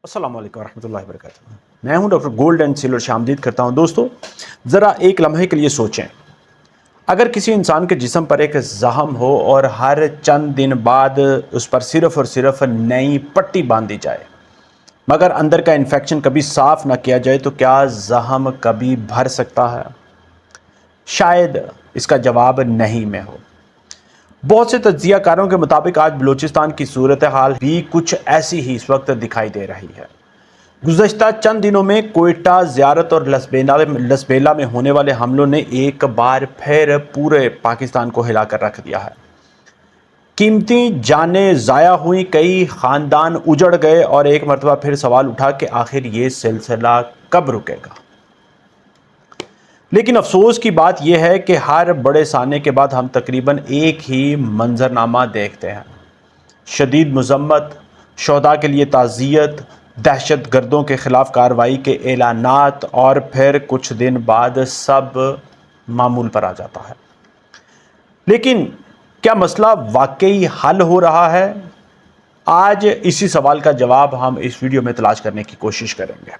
अस्सलाम वालेकुम रहमतुल्लाहि व बरकातहू। मैं हूं डॉक्टर गोल्ड एंड सिल्वर से आमदीद करता हूं। दोस्तों, ज़रा एक लम्हे के लिए सोचें, अगर किसी इंसान के जिस्म पर एक ज़ख्म हो और हर चंद दिन बाद उस पर सिर्फ़ और सिर्फ नई पट्टी बांधी जाए मगर अंदर का इन्फेक्शन कभी साफ़ ना किया जाए तो क्या ज़ख्म कभी भर सकता है? शायद इसका जवाब नहीं में हो। बहुत से तज्ज़ियाकारों के मुताबिक आज बलूचिस्तान की सूरत हाल भी कुछ ऐसी ही इस वक्त दिखाई दे रही है। गुज़श्ता चंद दिनों में कोयटा, ज़ियारत और लसबेला में होने वाले हमलों ने एक बार फिर पूरे पाकिस्तान को हिलाकर रख दिया है। कीमती जानें ज़ाया हुई, कई ख़ानदान उजड़ गए और एक मरतबा फिर सवाल उठा कि आखिर ये सिलसिला कब रुकेगा। लेकिन अफसोस की बात यह है कि हर बड़े साने के बाद हम तकरीबन एक ही मंजरनामा देखते हैं। शदीद मज़म्मत, शोहदा के लिए ताज़ियत, दहशत गर्दों के ख़िलाफ़ कार्रवाई के ऐलानात और फिर कुछ दिन बाद सब मामूल पर आ जाता है। लेकिन क्या मसला वाकई हल हो रहा है? आज इसी सवाल का जवाब हम इस वीडियो में तलाश करने की कोशिश करेंगे।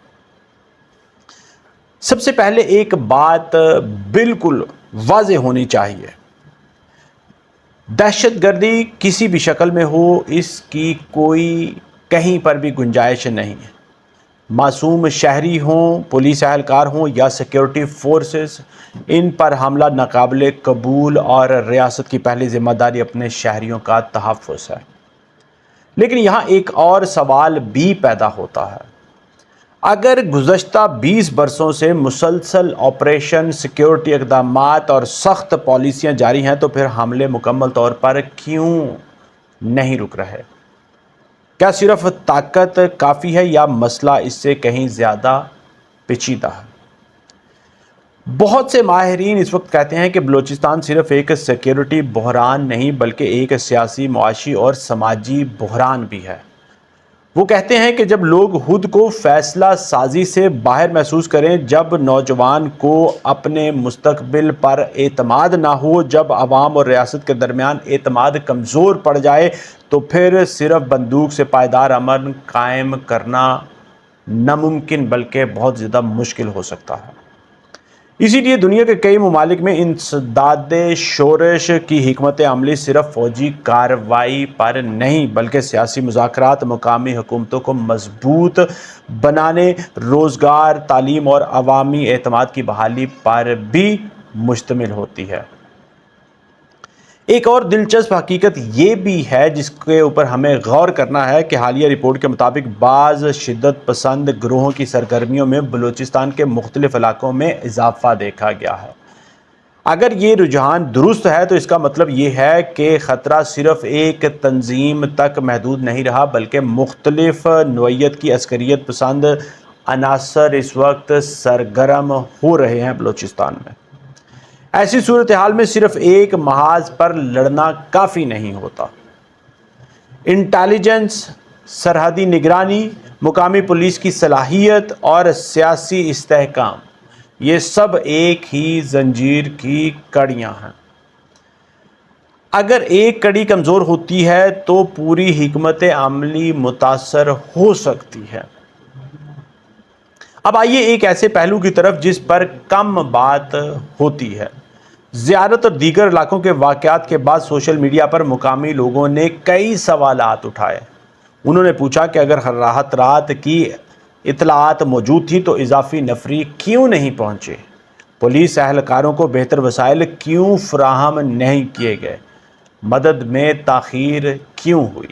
सबसे पहले एक बात बिल्कुल वाज़ेह होनी चाहिए, दहशतगर्दी किसी भी शक्ल में हो, इसकी कोई कहीं पर भी गुंजाइश नहीं है। मासूम शहरी हों, पुलिस एहलकार हों या सिक्योरिटी फोर्सेस, इन पर हमला नाकाबिले कबूल और रियासत की पहली जिम्मेदारी अपने शहरियों का तहफ़्फ़ुज़ है। लेकिन यहाँ एक और सवाल भी पैदा होता है, अगर गुज़श्ता 20 बरसों से मुसलसल ऑपरेशन, सिक्योरिटी इक़दामात और सख्त पॉलिसियाँ जारी हैं तो फिर हमले मुकम्मल तौर पर क्यों नहीं रुक रहे? क्या सिर्फ ताकत काफ़ी है या मसला इससे कहीं ज़्यादा पेचीदा है? बहुत से माहिरीन इस वक्त कहते हैं कि बलूचिस्तान सिर्फ एक सिक्योरिटी बहरान नहीं बल्कि एक सियासी, मुआशी और समाजी बहरान भी है। वो कहते हैं कि जब लोग खुद को फैसला साजी से बाहर महसूस करें, जब नौजवान को अपने मुस्तकबिल पर एतमाद ना हो, जब आवाम और रियासत के दरमियान एतमाद कमज़ोर पड़ जाए तो फिर सिर्फ बंदूक से पायदार अमन कायम करना नामुमकिन बल्कि बहुत ज़्यादा मुश्किल हो सकता है। इसीलिए दुनिया के कई ममालिक में इंसदाद शोरश की हिकमत अमली सिर्फ फ़ौजी कार्रवाई पर नहीं बल्कि सियासी मुज़ाकरात, मुकामी हुकूमतों को मजबूत बनाने, रोज़गार, तालीम और अवामी एतमाद की बहाली पर भी मुश्तमिल होती है। एक और दिलचस्प हकीकत ये भी है जिसके ऊपर हमें गौर करना है कि हालिया रिपोर्ट के मुताबिक बाज़ शिद्दत पसंद ग्रोहों की सरगर्मियों में बलूचिस्तान के मुख्तलिफ इलाकों में इजाफा देखा गया है। अगर ये रुझान दुरुस्त है तो इसका मतलब ये है कि ख़तरा सिर्फ एक तंजीम तक महदूद नहीं रहा बल्कि मुख्तलिफ नौइयत की अस्करियत पसंद अनासर इस वक्त सरगर्म हो रहे हैं बलूचिस्तान में। ऐसी सूरत हाल में सिर्फ एक महाज पर लड़ना काफ़ी नहीं होता। इंटेलिजेंस, सरहदी निगरानी, मुकामी पुलिस की सलाहियत और सियासी इस्तेहकाम, ये सब एक ही जंजीर की कड़ियाँ हैं। अगर एक कड़ी कमज़ोर होती है तो पूरी हिकमत अमली मुतासर हो सकती है। अब आइए एक ऐसे पहलू की तरफ जिस पर कम बात होती है। ज़ियारत और दीगर इलाकों के वाक़यात के बाद सोशल मीडिया पर मुकामी लोगों ने कई सवालात उठाए। उन्होंने पूछा कि अगर रात की इतलात मौजूद थी तो इजाफी नफरी क्यों नहीं पहुँचे? पुलिस एहलकारों को बेहतर वसाइल क्यों फराहम नहीं किए गए? मदद में ताख़ीर क्यों हुई?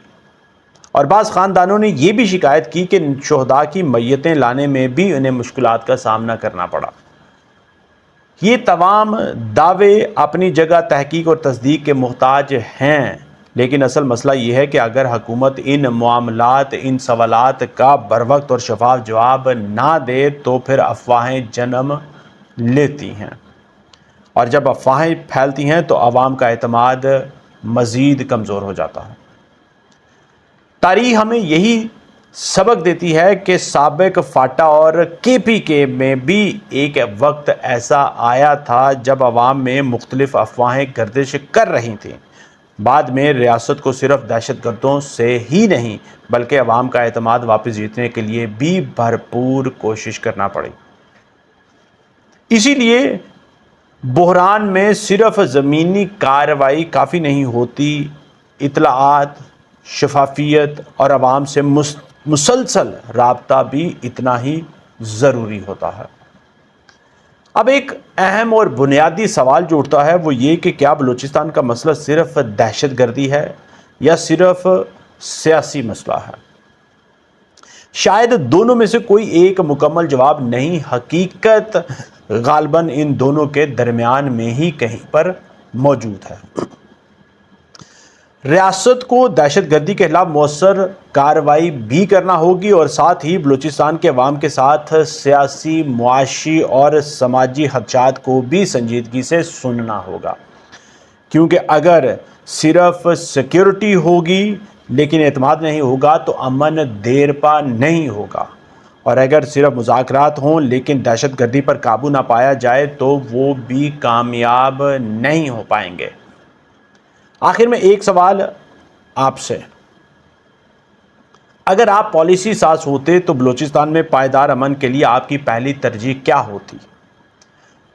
और बाज़ ख़ानदानों ने यह भी शिकायत की कि शोहदा की मैयतें लाने में भी उन्हें मुश्किलात का सामना करना पड़ा। ये तमाम दावे अपनी जगह तहकीक और तस्दीक के मुहताज हैं, लेकिन असल मसला ये है कि अगर हुकूमत इन मामलात, इन सवालात का बरवक्त और शफाफ जवाब ना दे तो फिर अफवाहें जन्म लेती हैं, और जब अफवाहें फैलती हैं तो आवाम का एतमाद मज़ीद कमज़ोर हो जाता है। तारीख़ हमें यही सबक देती है कि साबिक फाटा और KPK में भी एक वक्त ऐसा आया था जब आवाम में मुख्तलिफ अफवाहें गर्दिश कर रही थीं। بعد میں ریاست کو صرف دہشت گردوں سے ہی نہیں بلکہ عوام کا اعتماد واپس جیتنے کے لیے بھی بھرپور کوشش کرنا پڑی۔ اسی لیے بحران میں صرف زمینی کارروائی کافی نہیں ہوتی، اطلاعات، شفافیت اور عوام سے مسلسل رابطہ بھی اتنا ہی ضروری ہوتا ہے۔ اب ایک اہم اور بنیادی سوال جو اٹھتا ہے وہ یہ کہ کیا بلوچستان کا مسئلہ صرف دہشت گردی ہے یا صرف سیاسی مسئلہ ہے؟ شاید دونوں میں سے کوئی ایک مکمل جواب نہیں، حقیقت غالباً ان دونوں کے درمیان میں ہی کہیں پر موجود ہے۔ ریاست کو دہشت گردی کے خلاف مؤثر کارروائی بھی کرنا ہوگی اور ساتھ ہی بلوچستان کے عوام کے ساتھ سیاسی، معاشی اور سماجی خدشات کو بھی سنجیدگی سے سننا ہوگا، کیونکہ اگر صرف سیکیورٹی ہوگی لیکن اعتماد نہیں ہوگا تو امن دیر پا نہیں ہوگا، اور اگر صرف مذاکرات ہوں لیکن دہشت گردی پر قابو نہ پایا جائے تو وہ بھی کامیاب نہیں ہو پائیں گے۔ آخر میں ایک سوال آپ سے، اگر آپ پالیسی ساز ہوتے تو بلوچستان میں پائیدار امن کے لیے آپ کی پہلی ترجیح کیا ہوتی؟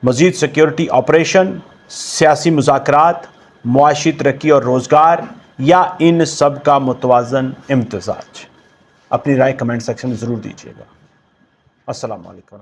مزید سیکیورٹی آپریشن، سیاسی مذاکرات، معاشی ترقی اور روزگار، یا ان سب کا متوازن امتزاج؟ اپنی رائے کمنٹ سیکشن میں ضرور دیجیے گا۔ السلام علیکم۔